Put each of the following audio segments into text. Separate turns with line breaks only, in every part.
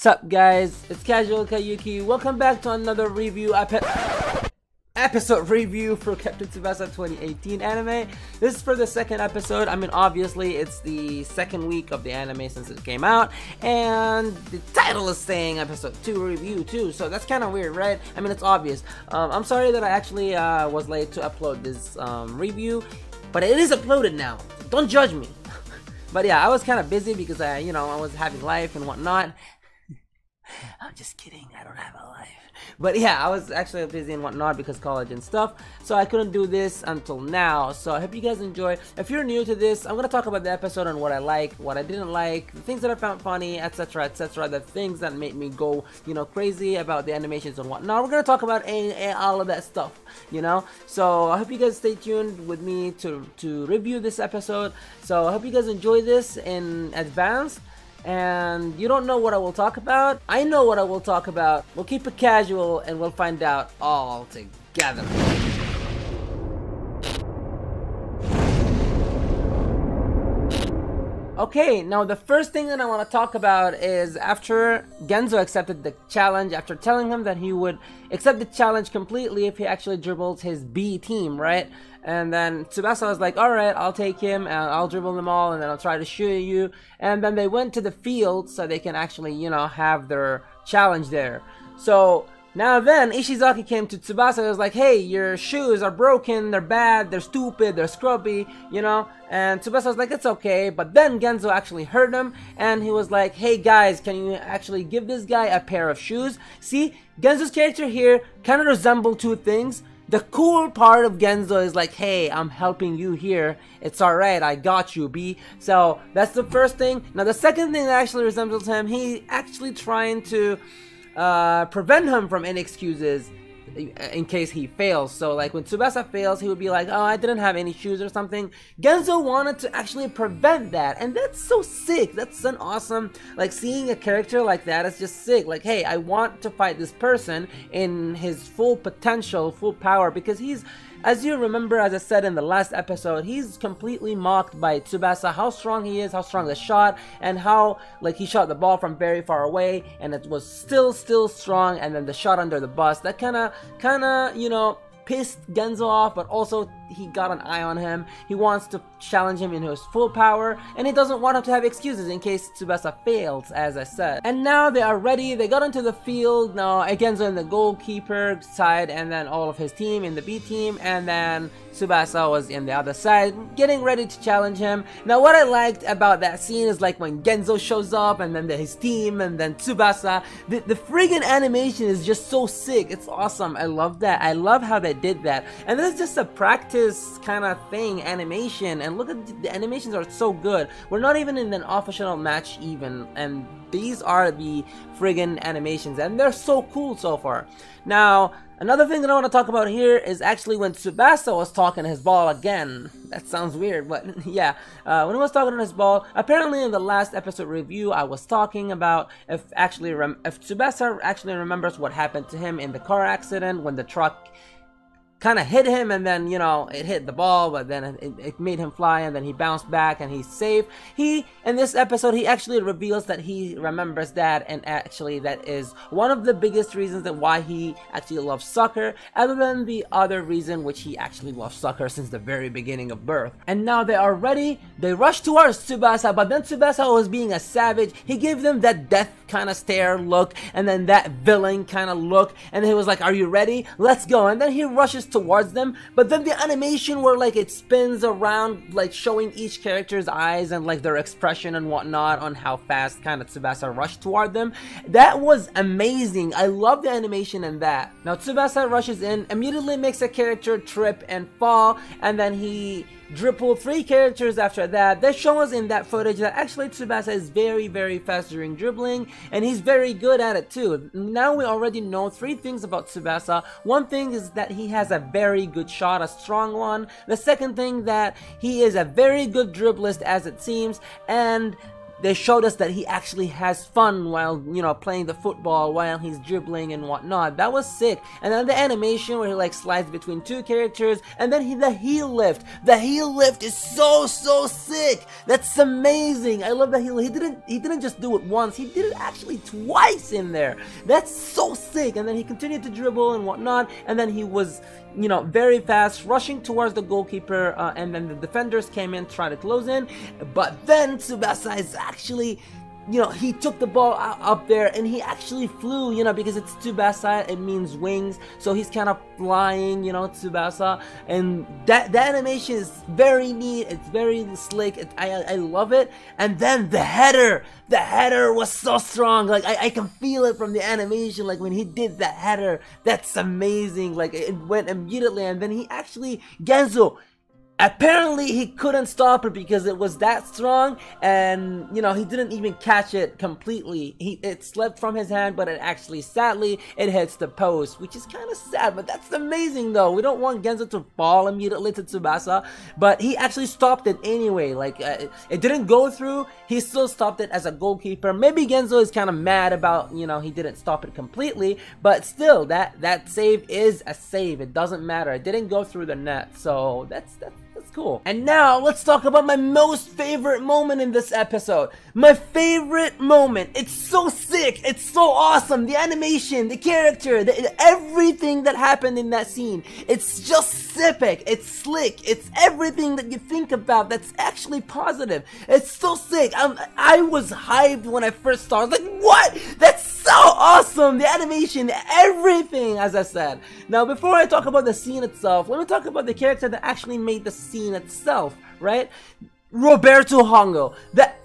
Sup guys, it's Casual Kayuki. Welcome back to another review episode review for Captain Tsubasa 2018 anime. This is for the second episode. I mean, obviously it's the second week of the anime since it came out, and the title is saying episode 2 review too, so that's kind of weird, right? I mean, it's obvious. I'm sorry that I actually was late to upload this review, but it is uploaded now. Don't judge me. But yeah, I was kind of busy because I was having life and whatnot. I'm just kidding, I don't have a life. But yeah, I was actually busy and whatnot because college and stuff, so I couldn't do this until now. So I hope you guys enjoy. If you're new to this, I'm gonna talk about the episode and what I like, what I didn't like, the things that I found funny, etc, etc, the things that made me go crazy about the animations and whatnot. We're gonna talk about all of that stuff, so I hope you guys stay tuned with me to review this episode. So I hope you guys enjoy this in advance. And you don't know what I will talk about? I know what I will talk about. We'll keep it casual and we'll find out all together. Okay, now the first thing that I want to talk about is after Genzo accepted the challenge, after telling him that he would accept the challenge completely if he actually dribbles his B team, right? And then Tsubasa was like, alright, I'll take him and I'll dribble them all and then I'll try to shoot you. And then they went to the field so they can actually, have their challenge there. So now then, Ishizaki came to Tsubasa and was like, hey, your shoes are broken, they're bad, they're stupid, they're scrubby, And Tsubasa was like, it's okay. But then Genzo actually heard him and he was like, hey guys, can you actually give this guy a pair of shoes? See, Genzo's character here kind of resembles two things. The cool part of Genzo is like, hey, I'm helping you here. It's alright, I got you, B. So that's the first thing. Now the second thing that actually resembles him, he actually trying to prevent him from any excuses in case he fails. So like when Tsubasa fails, he would be like, oh, I didn't have any shoes or something. Genzo wanted to actually prevent that, and that's so sick. That's an awesome, like, seeing a character like that is just sick. Like, hey, I want to fight this person in his full potential, full power, because he's, as you remember, as I said in the last episode, he's completely mocked by Tsubasa, how strong he is, how strong the shot, and how, like, he shot the ball from very far away, and it was still strong, and then the shot under the bus, that kinda, pissed Genzo off, but also he got an eye on him. He wants to challenge him in his full power, and he doesn't want him to have excuses in case Tsubasa fails, as I said. And now they are ready. They got into the field. Now Genzo in the goalkeeper side, and then all of his team in the B team, and then Tsubasa was in the other side, getting ready to challenge him. Now what I liked about that scene is like when Genzo shows up, and then his team, and then Tsubasa, the friggin' animation is just so sick. It's awesome. I love that. I love how they did that. And this is just a practice kind of thing, animation, and look at the animations are so good. We're not even in an official match even, and these are the friggin' animations, and they're so cool so far. Now another thing that I want to talk about here is actually when Tsubasa was talking to his ball again. That sounds weird, but yeah, when he was talking to his ball, apparently in the last episode review I was talking about if Tsubasa actually remembers what happened to him in the car accident when the truck kind of hit him, and then it hit the ball, but then it made him fly, and then he bounced back and he's safe. In this episode, he actually reveals that he remembers that, and actually that is one of the biggest reasons that why he actually loves soccer, other than the other reason which he actually loves soccer since the very beginning of birth. And now they are ready. They rush towards Tsubasa, but then Tsubasa was being a savage. He gave them that death kind of stare look, and then that villain kind of look, and he was like, are you ready? Let's go. And then he rushes towards them, but then the animation where like it spins around, like showing each character's eyes and like their expression and whatnot on how fast kind of Tsubasa rushed toward them, that was amazing. I love the animation in that. Now Tsubasa rushes in, immediately makes a character trip and fall, and then he dribbled 3 characters after that. They show us in that footage that actually Tsubasa is very fast during dribbling, and he's very good at it too. Now we already know 3 things about Tsubasa. One thing is that he has a very good shot, a strong one. The second thing, that he is a very good dribblist, as it seems, and they showed us that he actually has fun while, you know, playing the football, while he's dribbling and whatnot. That was sick. And then the animation where he like slides between two characters, and then the heel lift. The heel lift is so sick. That's amazing. I love the heel. He didn't just do it once. He did it actually twice in there. That's so sick. And then he continued to dribble and whatnot, and then he was, you know, very fast, rushing towards the goalkeeper, and then the defenders came in, trying to close in, but then Tsubasa is actually, you know, he took the ball up there and he actually flew, you know, because it's Tsubasa, it means wings, so he's kind of flying, you know, Tsubasa, and that animation is very neat, it's very slick, I love it. And then the header was so strong, like I can feel it from the animation, like when he did that header, that's amazing, like it went immediately. And then he actually, Genzo, apparently he couldn't stop it because it was that strong, and you know, he didn't even catch it completely. It slipped from his hand, but it actually, sadly, it hits the post, which is kind of sad, but that's amazing though. We don't want Genzo to fall immediately to Tsubasa, but he actually stopped it anyway. Like it didn't go through, he still stopped it as a goalkeeper. Maybe Genzo is kind of mad about, you know, he didn't stop it completely, but still, that save is a save. It doesn't matter, it didn't go through the net, so that's cool. And now let's talk about my most favorite moment in this episode. My favorite moment. It's so sick. It's so awesome. The animation, the character, everything that happened in that scene. It's just epic. It's slick. It's everything that you think about that's actually positive. It's so sick. I was hyped when I first saw it. I was like, what? That's so awesome. The animation, everything, as I said. Now, before I talk about the scene itself, let me talk about the character that actually made the scene itself, right? Roberto Hongo.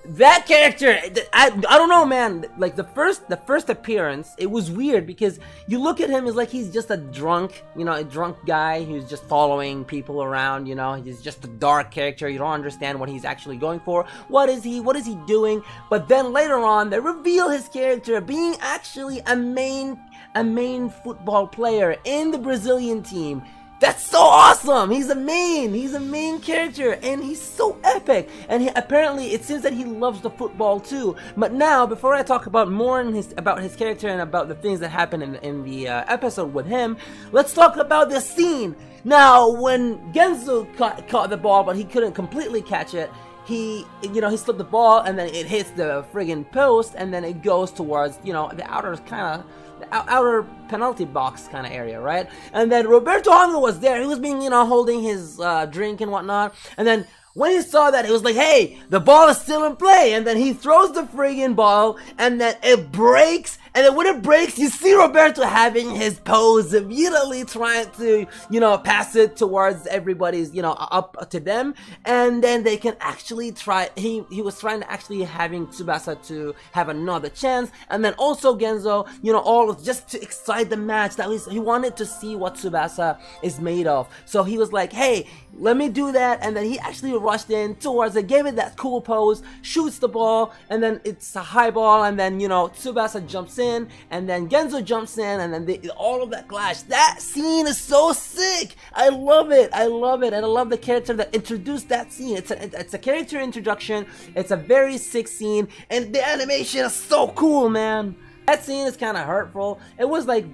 That character, I don't know, man. Like the first appearance, it was weird because you look at him, it's like he's just a drunk, you know, a drunk guy who's just following people around, you know. He's just a dark character. You don't understand what he's actually going for. What is he doing? But then later on, they reveal his character being actually a main football player in the Brazilian team. That's so awesome! He's a main character, and he's so epic. And apparently, it seems that he loves the football too. But now, before I talk about more about his character and about the things that happen in the episode with him, let's talk about the scene. Now, when Genzo caught the ball, but he couldn't completely catch it, he slipped the ball, and then it hits the friggin' post, and then it goes towards, you know, the outer penalty box kind of area, right? And then Roberto Hongo was there. He was being, you know, holding his drink and whatnot. And then when he saw that, he was like, hey, the ball is still in play. And then he throws the friggin' ball, and then it breaks. And then when it breaks, you see Roberto having his pose, immediately trying to, you know, pass it towards everybody's, you know, up to them. And then they can actually try, he was trying to actually having Tsubasa to have another chance. And then also Genzo, you know, all just to excite the match. He wanted to see what Tsubasa is made of. So he was like, hey, let me do that. And then he actually rushed in towards it, gave it that cool pose, shoots the ball, and then it's a high ball, and then, you know, Tsubasa jumps in, and then Genzo jumps in, and then all of that clash. That scene is so sick. I love it, and I love the character that introduced that scene. It's a character introduction. It's a very sick scene, and the animation is so cool, man. That scene is kind of hurtful. It was like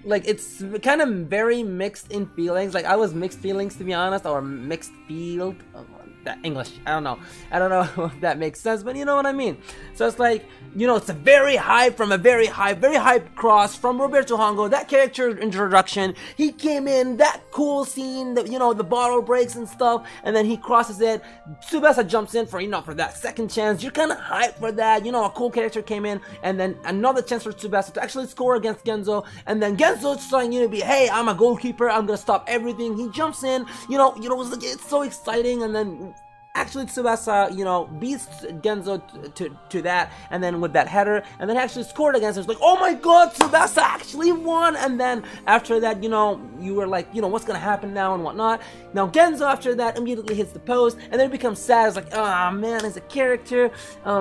it's kind of very mixed in feelings. Like I was mixed feelings, to be honest, or mixed field. That English, I don't know if that makes sense, but you know what I mean. So it's like, you know, it's a very high cross from Roberto Hongo. That character introduction, he came in, that cool scene, that, you know, the bottle breaks and stuff, and then he crosses it. Tsubasa jumps in for, you know, for that second chance. You're kind of hyped for that. You know, a cool character came in, and then another chance for Tsubasa to actually score against Genzo, and then Genzo's trying, you know, to be, hey, I'm a goalkeeper, I'm gonna stop everything. He jumps in, you know, it's so exciting, and then actually Tsubasa, you know, beats Genzo to that, and then with that header, and then actually scored against us. It's like, oh my god, Tsubasa actually won. And then after that, you know, you were like, you know, what's gonna happen now and whatnot. Now Genzo after that immediately hits the post, and then it becomes sad. It's like, ah, man, he's a character,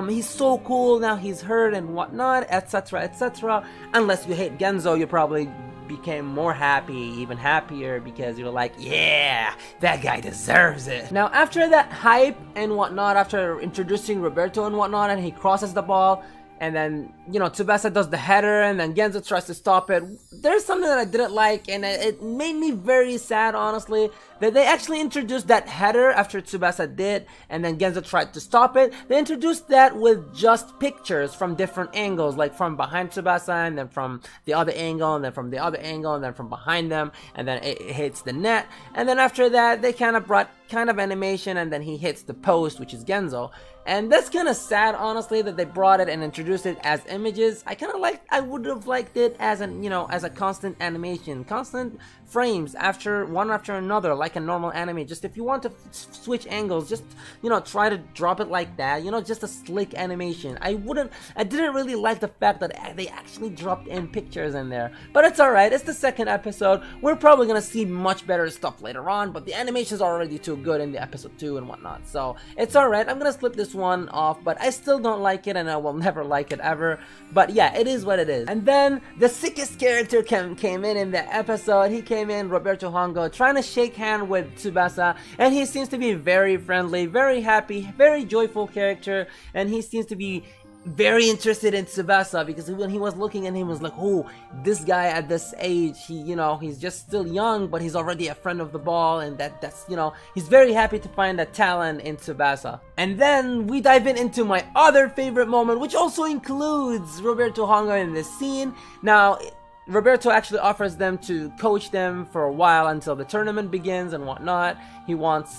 he's so cool, now he's hurt and whatnot, etc, etc. Unless you hate Genzo, you're probably became more happy, even happier, because you're like, yeah, that guy deserves it. Now, after that hype and whatnot, after introducing Roberto and whatnot, and he crosses the ball, and then, you know, Tsubasa does the header, and then Genzo tries to stop it. There's something that I didn't like, and it made me very sad, honestly, that they actually introduced that header after Tsubasa did, and then Genzo tried to stop it. They introduced that with just pictures from different angles, like from behind Tsubasa, and then from the other angle, and then from the other angle, and then from behind them, and then it hits the net. And then after that, they kind of brought kind of animation, and then he hits the post, which is Genzo. And that's kind of sad, honestly, that they brought it and introduced it as images. I would have liked it as an, you know, as a constant animation, constant frames one after another, like a normal anime. Just if you want to switch angles, just, you know, try to drop it like that, you know, just a slick animation. I didn't really like the fact that they actually dropped in pictures in there, but it's alright. It's the second episode. We're probably gonna see much better stuff later on, but the animation's already too good in the episode 2 and whatnot, so it's alright. I'm gonna slip this one off, but I still don't like it, and I will never like it ever. But yeah, it is what it is. And then the sickest character came in the episode. He came in, Roberto Hongo, trying to shake hand with Tsubasa, and he seems to be very friendly, very happy, very joyful character, and he seems to be very interested in Tsubasa, because when he was looking at him, he was like, oh, this guy at this age, he, you know, he's just still young, but he's already a friend of the ball, and that's, you know, he's very happy to find that talent in Tsubasa. And then we dive into my other favorite moment, which also includes Roberto Hongo in this scene. Now, Roberto actually offers them to coach them for a while until the tournament begins and whatnot.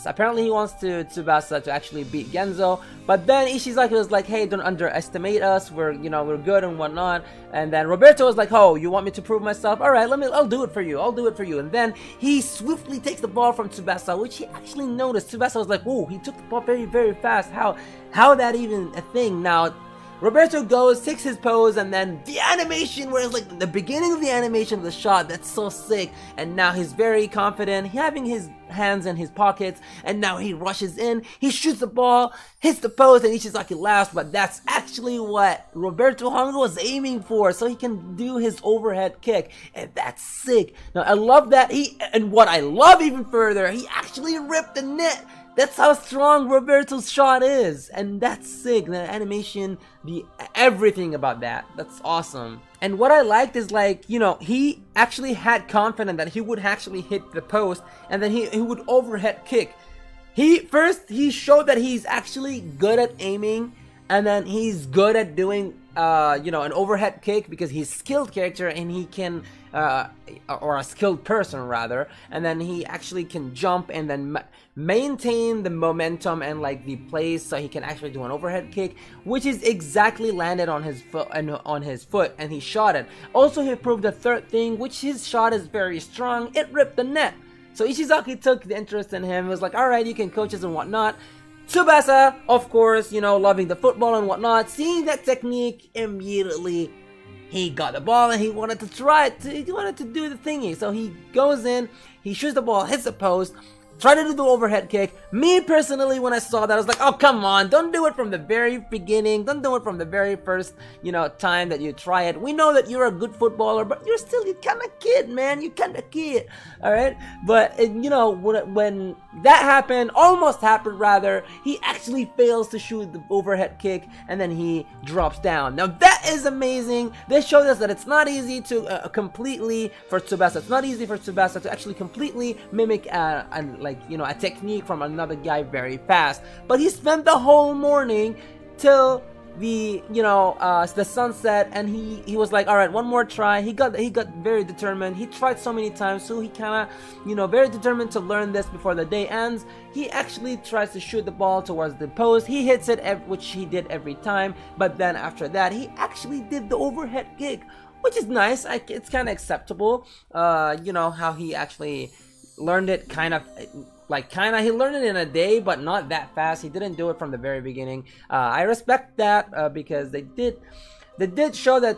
Apparently he wants Tsubasa to actually beat Genzo, but then Ishizaki was like, hey, don't underestimate us, we're good and whatnot. And then Roberto was like, oh, you want me to prove myself? Alright, I'll do it for you, And then he swiftly takes the ball from Tsubasa, which he actually noticed. Tsubasa was like, oh, he took the ball very, very fast. How that even a thing? Now, Roberto goes, takes his pose, and then the animation, where it's like the beginning of the animation of the shot, that's so sick. And now he's very confident, having his hands in his pockets, and now he rushes in, he shoots the ball, hits the post, and Ishizaki laughs, but that's actually what Roberto Hongo was aiming for, so he can do his overhead kick, and that's sick. Now I love that, and what I love even further, he actually ripped the net. That's how strong Roberto's shot is, and that's sick. The animation, everything about that, that's awesome. And what I liked is, like, you know, he actually had confidence that he would actually hit the post, and then he would overhead kick. He showed that he's actually good at aiming, and then he's good at doing you know, an overhead kick, because he's a skilled character and he can, or a skilled person rather, and then he actually can jump and then maintain the momentum and like the place, so he can actually do an overhead kick, which is exactly landed on his foot, and he shot it. Also, he proved the third thing, which his shot is very strong. It ripped the net. So Ishizaki took the interest in him. He was like, alright, you can coach us and whatnot. Tsubasa, of course, you know, loving the football and whatnot, seeing that technique, immediately he got the ball and he wanted to try it. He wanted to do the thingy. So he goes in, he shoots the ball, hits the post, try to do the overhead kick. Me personally, when I saw that, I was like, oh, come on, don't do it from the very beginning. Don't do it from the very first, you know, time that you try it. We know that you're a good footballer, but you're kind of kid, man. You're kind of kid, all right? But, you know, when that happened, almost happened rather, he actually fails to shoot the overhead kick, and then he drops down. Now, that is amazing. This showed us that it's not easy to completely, for Tsubasa, it's not easy for Tsubasa to actually completely mimic a technique from another guy very fast. But he spent the whole morning till the the sunset, and he was like, all right, one more try. He got very determined. He tried so many times, so he kind of very determined to learn this before the day ends. He actually tries to shoot the ball towards the post. He hits it, which he did every time. But then after that, he actually did the overhead kick, which is nice. It's kind of acceptable. How he actually learned it, he learned it in a day, but not that fast. He didn't do it from the very beginning. I respect that because they did show that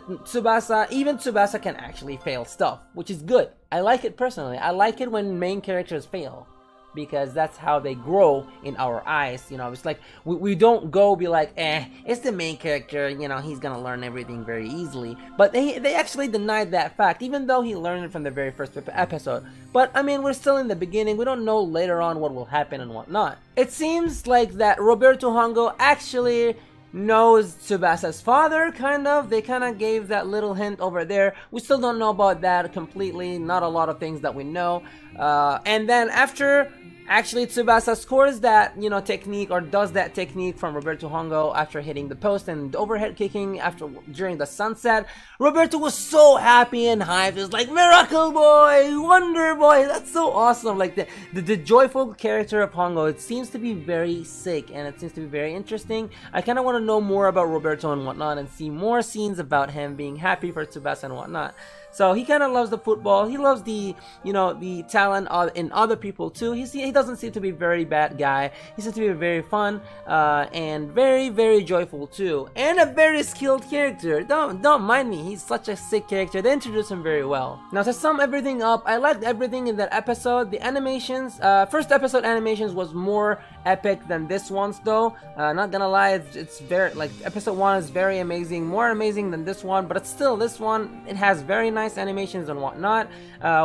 even Tsubasa can actually fail stuff, which is good. I like it personally. I like it when main characters fail. because that's how they grow in our eyes. You know, it's like we don't go be like, it's the main character, you know, he's gonna learn everything very easily. But they actually denied that fact, even though he learned it from the very first episode. But I mean, we're still in the beginning. We don't know later on what will happen and whatnot. It seems like that Roberto Hongo actually knows Tsubasa's father, kind of. They kind of gave that little hint over there. We still don't know about that completely. Not a lot of things that we know. And then after actually Tsubasa scores that, you know, technique, or does that technique from Roberto Hongo after hitting the post and overhead kicking during the sunset, Roberto was so happy and hyped. It was like, Miracle Boy, Wonder Boy, that's so awesome. Like the joyful character of Hongo, it seems to be very sick and it seems to be very interesting. I kind of want to know more about Roberto and whatnot and see more scenes about him being happy for Tsubasa and whatnot. So he kind of loves the football. He loves the, you know, the talent in other people too. He doesn't seem to be a very bad guy. He seems to be very fun and very, very joyful too, and a very skilled character. Don't mind me. He's such a sick character. They introduced him very well. Now to sum everything up, I liked everything in that episode. The animations, first episode animations was more epic than this one's though. Not gonna lie, it's very, like, episode 1 is very amazing, more amazing than this one, but it's still, this one, it has very nice animations and whatnot.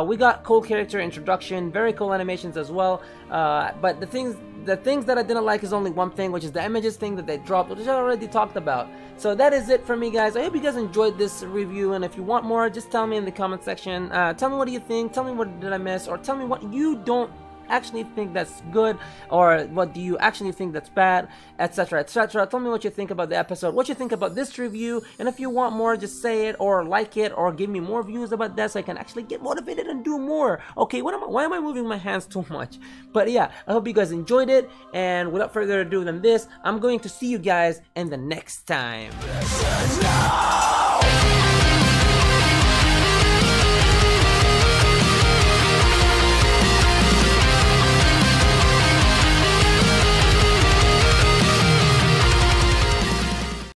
We got cool character introduction, very cool animations as well. But the things that I didn't like is only one thing, which is the images thing that they dropped, which I already talked about. So that is it for me, guys. I hope you guys enjoyed this review, and if you want more, just tell me in the comment section. Tell me what do you think, tell me what did I miss, or tell me what you don't actually think that's good, or what do you actually think that's bad, etc, etc. Tell me what you think about the episode, what you think about this review, and if you want more, just say it, or like it, or give me more views about that so I can actually get motivated and do more. Okay, why am I moving my hands too much? But yeah, I hope you guys enjoyed it, and without further ado than this, I'm going to see you guys in the next time.